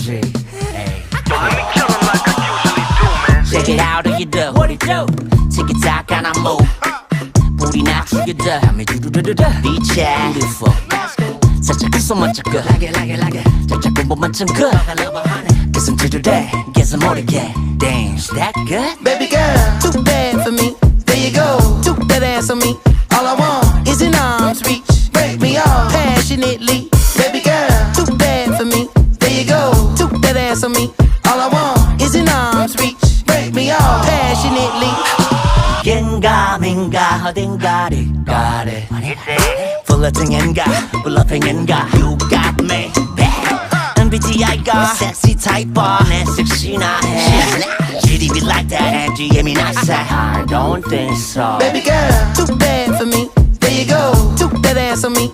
거지. Check it out, how you do? What it do? Tick it tock and I move. Booty not 죽여줘. Beach at beautiful. 살짝 그 멋져 그. 살짝 공부만 좀 그. Guess I'm today. Guess I'm 모르게. Damn, is that good? Baby girl, too bad for me. There you go, took that ass on me. All I want is an arm's reach. Break me off passionately. Baby girl, too bad for me. There you go, took that ass on me. All I want is an arm's reach. Break me off passionately. 겐가 민가 어딘가를 가래 플러팅인가 블러핑인가 You got me MBTI가 섹시 타입봐 내 섹시나 해 GDB like that and GM이 나세 I don't think so Baby girl, too bad for me. There you go, took that ass on me.